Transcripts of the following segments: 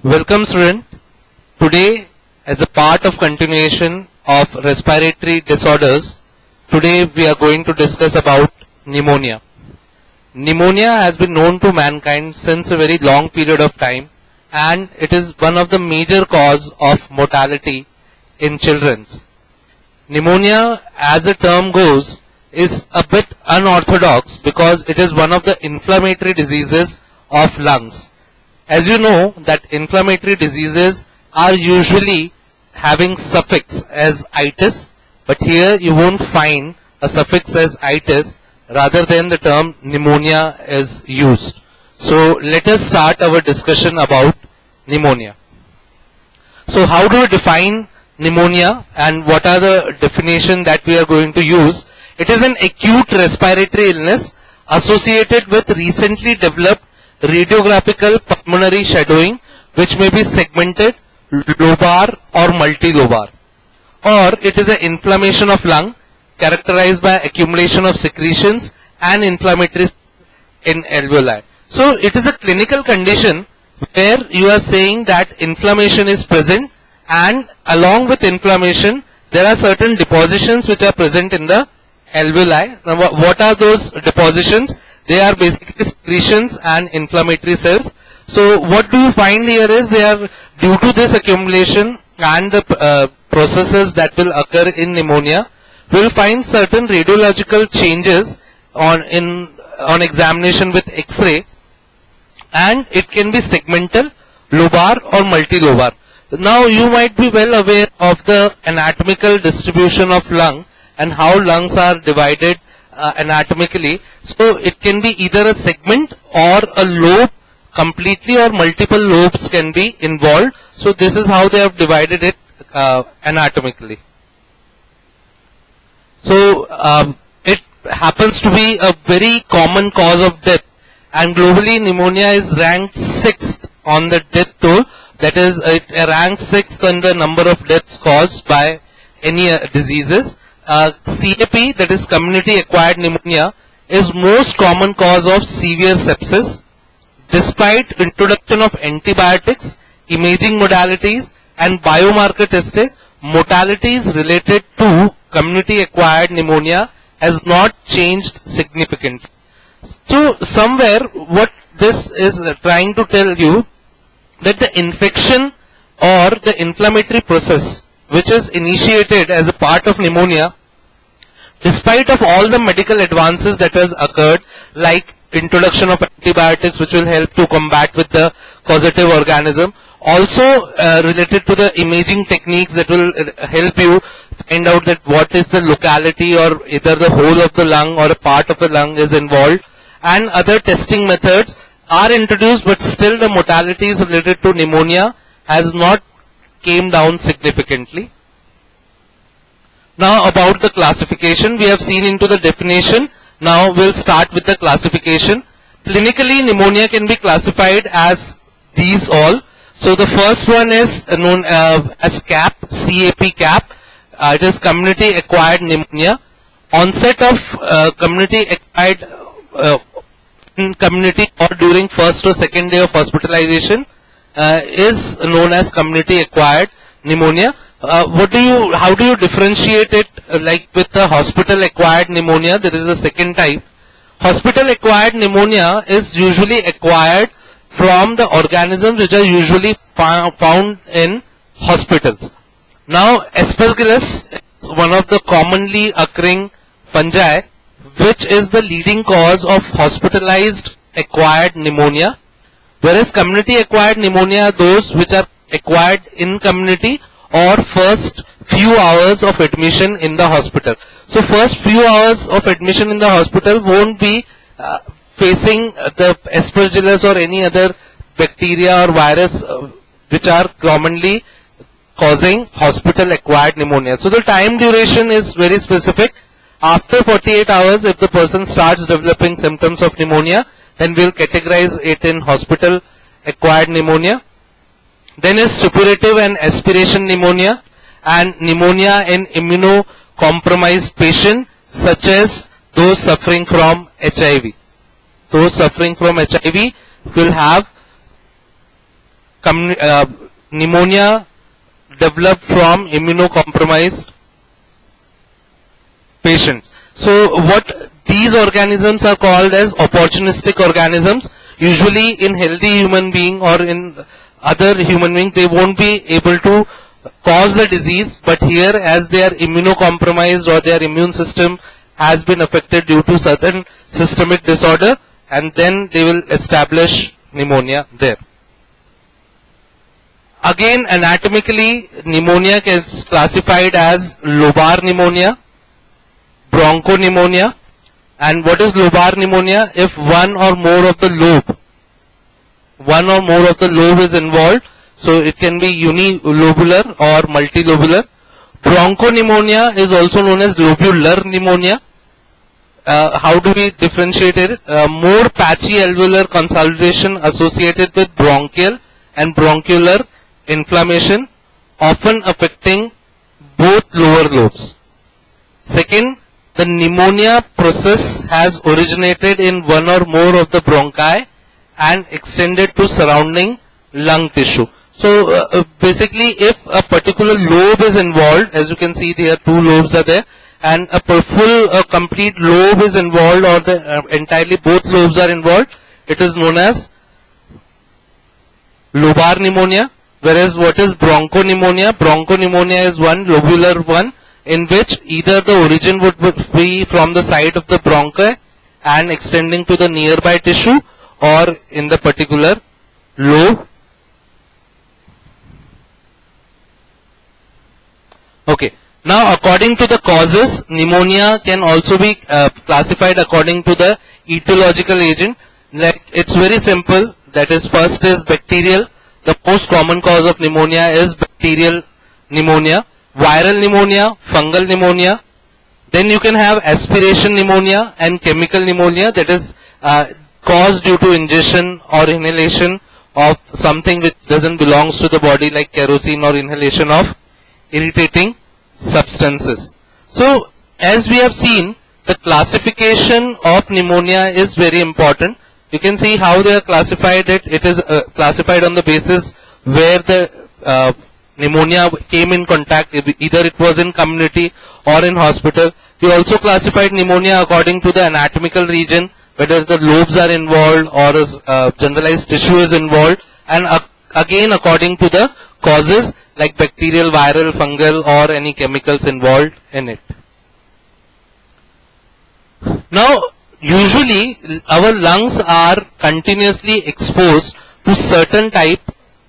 Welcome student. Today as a part of continuation of respiratory disorders, today we are going to discuss about pneumonia. Pneumonia has been known to mankind since a very long period of time and it is one of the major cause of mortality in children. Pneumonia as the term goes is a bit unorthodox because it is one of the inflammatory diseases of lungs. As you know that inflammatory diseases are usually having suffix as itis, but here you won't find a suffix as itis, rather than the term pneumonia is used. So let us start our discussion about pneumonia. So how do we define pneumonia and what are the definition that we are going to use? It is an acute respiratory illness associated with recently developed radiographical pulmonary shadowing which may be segmented, lobar or multilobar, or it is an inflammation of lung characterized by accumulation of secretions and inflammatory in alveoli. So it is a clinical condition where you are saying that inflammation is present, and along with inflammation there are certain depositions which are present in the alveoli. Now what are those depositions? They are basically secretions and inflammatory cells. So what do you find here is they are due to this accumulation and the processes that will occur in pneumonia, we will find certain radiological changes on examination with X-ray, and it can be segmental, lobar or multilobar. Now you might be well aware of the anatomical distribution of lung and how lungs are divided anatomically. So it can be either a segment or a lobe completely, or multiple lobes can be involved. So this is how they have divided it anatomically. So it happens to be a very common cause of death, and globally pneumonia is ranked 6th on the death toll. That is, it ranks 6th on the number of deaths caused by any diseases. CAP, that is community acquired pneumonia, is most common cause of severe sepsis. Despite introduction of antibiotics, imaging modalities and biomarker testing, mortalities related to community acquired pneumonia has not changed significantly. So somewhere what this is trying to tell you, that the infection or the inflammatory process which is initiated as a part of pneumonia, despite of all the medical advances that has occurred, like introduction of antibiotics which will help to combat with the causative organism, also related to the imaging techniques that will help you find out that what is the locality or either the whole of the lung or a part of the lung is involved, and other testing methods are introduced, but still the mortalities related to pneumonia has not came down significantly. Now about the classification, we have seen into the definition. Now we'll start with the classification. Clinically, pneumonia can be classified as these all. So the first one is known as CAP, CAP. It is community acquired pneumonia. Onset of community acquired in community or during first or second day of hospitalization is known as community acquired pneumonia. How do you differentiate it like with the hospital acquired pneumonia? There is a second type. Hospital acquired pneumonia is usually acquired from the organisms which are usually found in hospitals. Now Aspergillus is one of the commonly occurring fungi which is the leading cause of hospitalized acquired pneumonia, whereas community acquired pneumonia are those which are acquired in community or first few hours of admission in the hospital. So first few hours of admission in the hospital won't be facing the Aspergillus or any other bacteria or virus which are commonly causing hospital acquired pneumonia. So the time duration is very specific. After 48 hours, if the person starts developing symptoms of pneumonia, then we'll categorize it in hospital acquired pneumonia. Then is suppurative and aspiration pneumonia, and pneumonia in immunocompromised patient such as those suffering from HIV. Those suffering from HIV will have pneumonia developed from immunocompromised patients. So what these organisms are called as opportunistic organisms. Usually in healthy human being or in other human being, they won't be able to cause the disease, but here as they are immunocompromised or their immune system has been affected due to certain systemic disorder, and then they will establish pneumonia there. Again, anatomically, pneumonia is classified as lobar pneumonia, bronchopneumonia. And what is lobar pneumonia? If one or more of the lobe is involved, so it can be unilobular or multilobular. Bronchopneumonia is also known as lobular pneumonia. How do we differentiate it? More patchy alveolar consolidation associated with bronchial and bronchular inflammation, often affecting both lower lobes. Second, the pneumonia process has originated in one or more of the bronchi and extended to surrounding lung tissue. So basically, if a particular lobe is involved, as you can see there, two lobes are there, and a complete lobe is involved, or the entirely both lobes are involved, it is known as lobar pneumonia. Whereas what is bronchopneumonia? Bronchopneumonia is one lobular one, in which either the origin would be from the side of the bronchi and extending to the nearby tissue, or in the particular lobe. Okay. Now, according to the causes, pneumonia can also be classified according to the etiological agent. Like, it's very simple. That is, first is bacterial. The most common cause of pneumonia is bacterial pneumonia. Viral pneumonia, fungal pneumonia. Then you can have aspiration pneumonia and chemical pneumonia, that is caused due to ingestion or inhalation of something which doesn't belong to the body, like kerosene, or inhalation of irritating substances. So, as we have seen, the classification of pneumonia is very important. You can see how they are classified. It is classified on the basis where the pneumonia came in contact, either it was in community or in hospital. We also classified pneumonia according to the anatomical region, whether the lobes are involved or generalized tissue is involved, and again according to the causes like bacterial, viral, fungal, or any chemicals involved in it. Now, usually our lungs are continuously exposed to certain type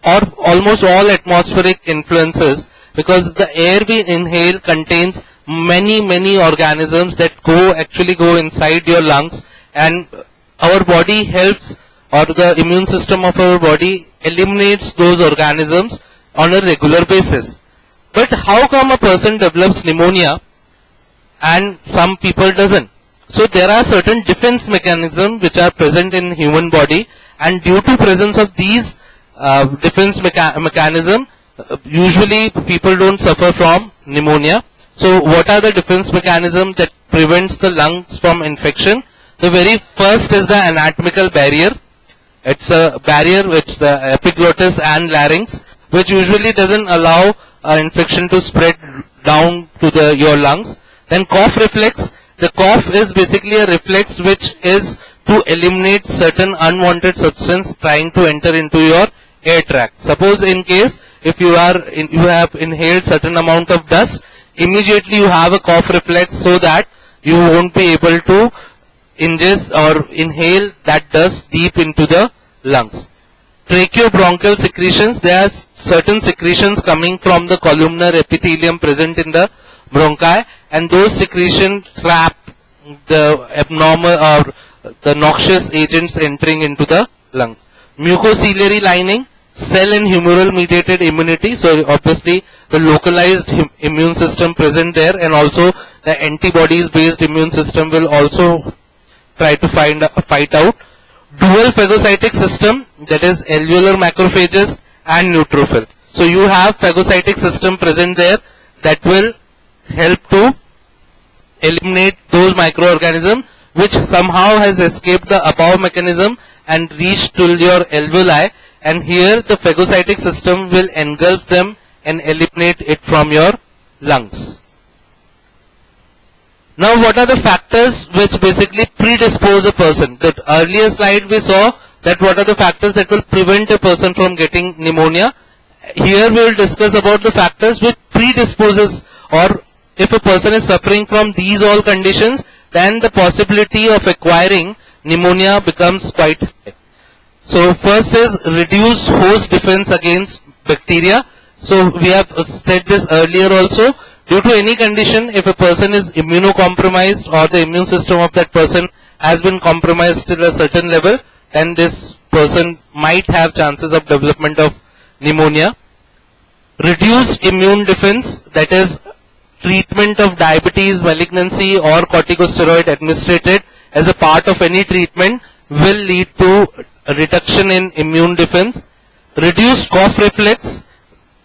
or almost all atmospheric influences, because the air we inhale contains many organisms that actually go inside your lungs, and our body helps, or the immune system of our body eliminates those organisms on a regular basis. But how come a person develops pneumonia and some people doesn't? So there are certain defense mechanisms which are present in human body, and due to presence of these defense mechanism, usually people don't suffer from pneumonia. So what are the defense mechanisms that prevents the lungs from infection? The very first is the anatomical barrier. It's a barrier which the epiglottis and larynx, which usually doesn't allow infection to spread down to your lungs. Then cough reflex. The cough is basically a reflex which is to eliminate certain unwanted substance trying to enter into your air tract. Suppose in case if you have inhaled certain amount of dust, immediately you have a cough reflex so that you won't be able to ingest or inhale that dust deep into the lungs. Tracheobronchial secretions. There are certain secretions coming from the columnar epithelium present in the bronchi, and those secretions trap the abnormal or the noxious agents entering into the lungs. Mucociliary lining, cell and humoral mediated immunity. So obviously the localized immune system present there, and also the antibodies based immune system will also try to fight out. Dual phagocytic system, that is alveolar macrophages and neutrophil. So you have phagocytic system present there that will help to eliminate those microorganisms which somehow has escaped the above mechanism and reached to your alveoli, and here the phagocytic system will engulf them and eliminate it from your lungs. Now what are the factors which basically predispose a person? The earlier slide we saw that what are the factors that will prevent a person from getting pneumonia. Here we will discuss about the factors which predisposes, or if a person is suffering from these all conditions, then the possibility of acquiring pneumonia becomes quite high. So first is reduced host defense against bacteria. So we have said this earlier also. Due to any condition, if a person is immunocompromised or the immune system of that person has been compromised to a certain level, then this person might have chances of development of pneumonia. Reduced immune defense, that is treatment of diabetes, malignancy or corticosteroid administered as a part of any treatment will lead to a reduction in immune defense. Reduced cough reflex,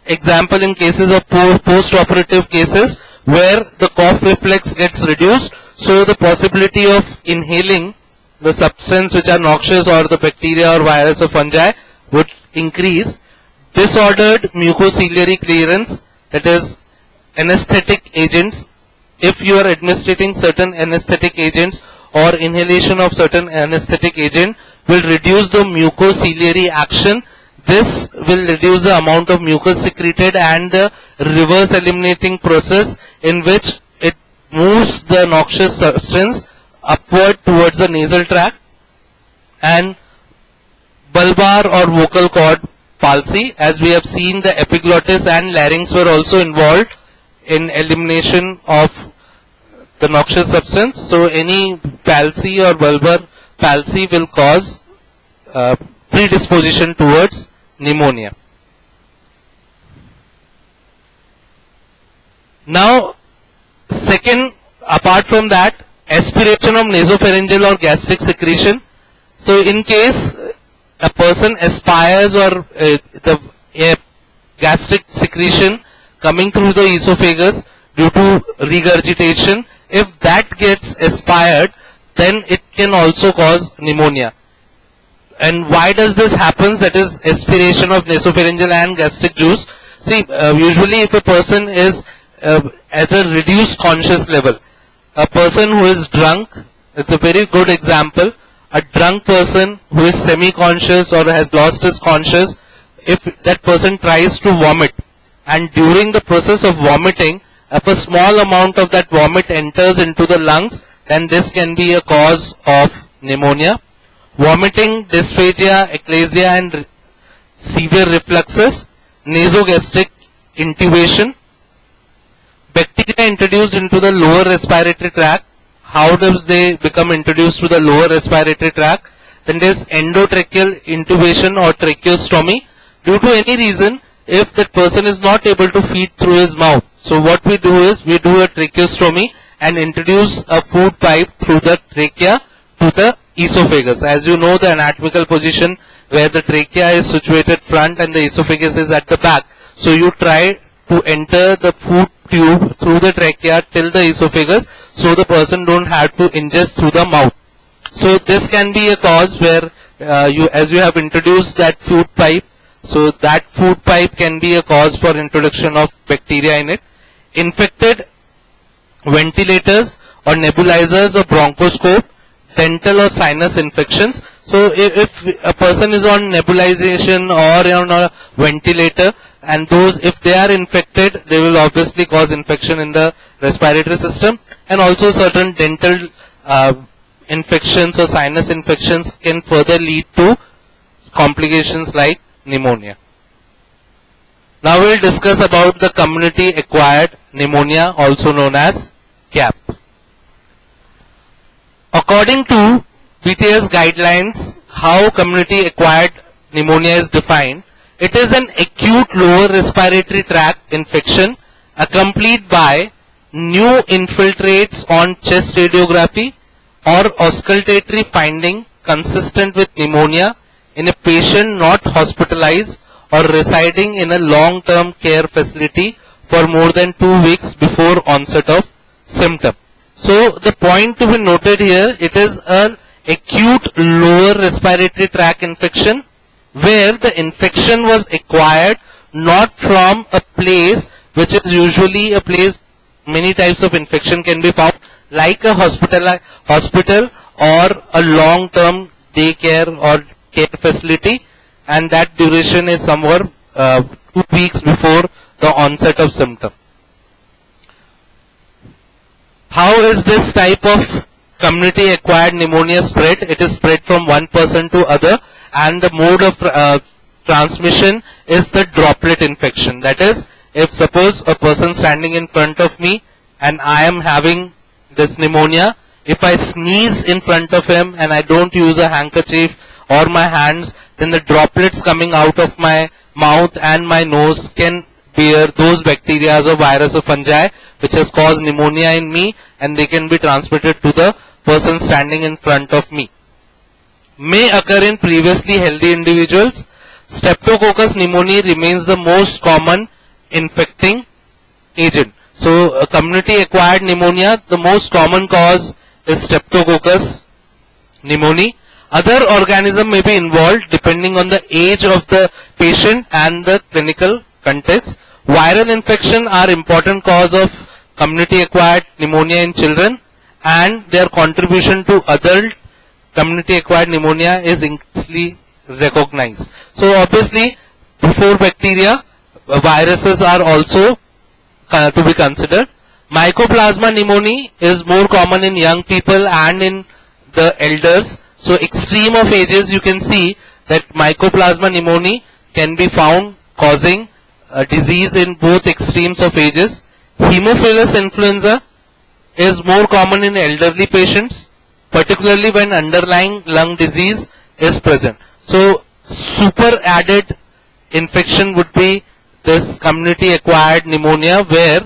example in cases of post-operative cases where the cough reflex gets reduced, so the possibility of inhaling the substance which are noxious or the bacteria or virus or fungi would increase. Disordered mucociliary clearance, that is anesthetic agents. If you are administering certain anesthetic agents or inhalation of certain anesthetic agent will reduce the mucociliary action. This will reduce the amount of mucus secreted and the reverse eliminating process in which it moves the noxious substance upward towards the nasal tract. And bulbar or vocal cord palsy, as we have seen, the epiglottis and larynx were also involved in elimination of the noxious substance. So any palsy or bulbar palsy will cause predisposition towards pneumonia. Now, second, apart from that, aspiration of nasopharyngeal or gastric secretion. So in case a person aspires or the gastric secretion coming through the esophagus due to regurgitation, if that gets aspired, then it can also cause pneumonia. And why does this happen? That is aspiration of nasopharyngeal and gastric juice. See, usually if a person is at a reduced conscious level, a person who is drunk, it's a very good example. A drunk person who is semi-conscious or has lost his conscious, if that person tries to vomit, and during the process of vomiting, if a small amount of that vomit enters into the lungs, then this can be a cause of pneumonia. Vomiting, dysphagia, eclasia and severe refluxes, nasogastric intubation. Bacteria introduced into the lower respiratory tract. How does they become introduced to the lower respiratory tract? Then there is endotracheal intubation or tracheostomy. Due to any reason, if that person is not able to feed through his mouth, so what we do is we do a tracheostomy and introduce a food pipe through the trachea to the esophagus. As you know, the anatomical position where the trachea is situated front and the esophagus is at the back. So you try to enter the food tube through the trachea till the esophagus, so the person don't have to ingest through the mouth. So this can be a cause where as you have introduced that food pipe, so that food pipe can be a cause for introduction of bacteria in it. Infected ventilators or nebulizers or bronchoscope, dental or sinus infections. So if a person is on nebulization or on a ventilator, and those, if they are infected, they will obviously cause infection in the respiratory system. And also certain dental infections or sinus infections can further lead to complications like pneumonia. Now we will discuss about the community acquired pneumonia, also known as CAP. According to BTS guidelines, how community acquired pneumonia is defined, it is an acute lower respiratory tract infection accompanied by new infiltrates on chest radiography or auscultatory finding consistent with pneumonia in a patient not hospitalized or residing in a long-term care facility for more than 2 weeks before onset of symptom. So the point to be noted here, it is an acute lower respiratory tract infection where the infection was acquired not from a place which is usually a place many types of infection can be found, like a hospital or a long-term daycare or care facility, and that duration is somewhere 2 weeks before the onset of symptom. How is this type of community acquired pneumonia spread? It is spread from one person to other, and the mode of transmission is the droplet infection. That is, if suppose a person standing in front of me and I am having this pneumonia, if I sneeze in front of him and I don't use a handkerchief or my hands, then the droplets coming out of my mouth and my nose can bear those bacteria or virus or fungi which has caused pneumonia in me, and they can be transmitted to the person standing in front of me. May occur in previously healthy individuals. Streptococcus pneumoniae remains the most common infecting agent. So, community acquired pneumonia, the most common cause is Streptococcus pneumoniae. Other organisms may be involved depending on the age of the patient and the clinical context. Viral infection are important cause of community acquired pneumonia in children, and their contribution to adult community acquired pneumonia is increasingly recognized. So obviously, before bacteria, viruses are also to be considered. Mycoplasma pneumoniae is more common in young people and in the elders. So extreme of ages, you can see that Mycoplasma pneumoniae can be found causing a disease in both extremes of ages. Haemophilus influenza is more common in elderly patients, particularly when underlying lung disease is present. So super added infection would be this community acquired pneumonia, where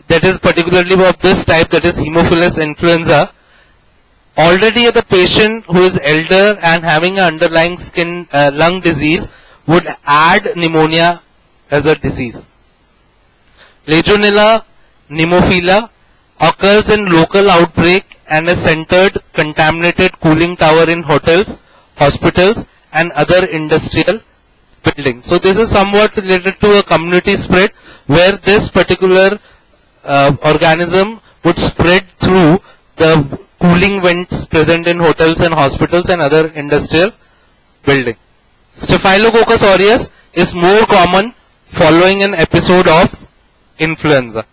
that is particularly of this type, that is Haemophilus influenza. Already the patient who is elder and having an underlying lung disease would add pneumonia as a disease. Legionella pneumophila occurs in local outbreak and a centered contaminated cooling tower in hotels, hospitals and other industrial buildings. So this is somewhat related to a community spread, where this particular organism would spread through the cooling vents present in hotels and hospitals and other industrial buildings. Staphylococcus aureus is more common following an episode of influenza.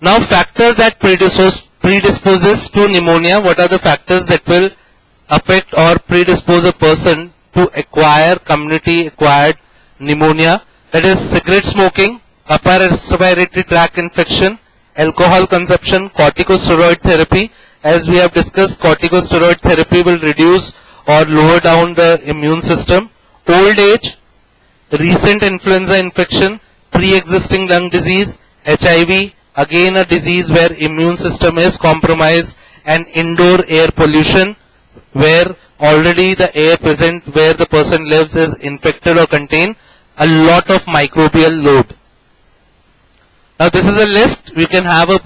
Now, factors that predisposes to pneumonia. What are the factors that will affect or predispose a person to acquire community acquired pneumonia? That is cigarette smoking, upper respiratory tract infection, alcohol consumption, corticosteroid therapy. As we have discussed, corticosteroid therapy will reduce or lower down the immune system. Old age, recent influenza infection, pre-existing lung disease, HIV, again a disease where immune system is compromised, and indoor air pollution, where already the air present where the person lives is infected or contain a lot of microbial load. Now this is a list. We can have a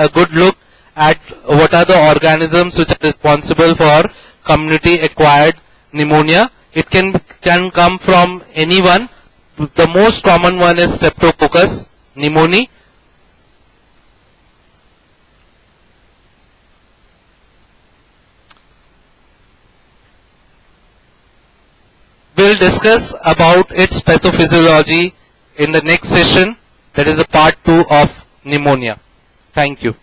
good look at what are the organisms which are responsible for community acquired pneumonia. It can come from anyone. The most common one is Streptococcus pneumoniae. We'll discuss about its pathophysiology in the next session. That is a part 2 of pneumonia. Thank you.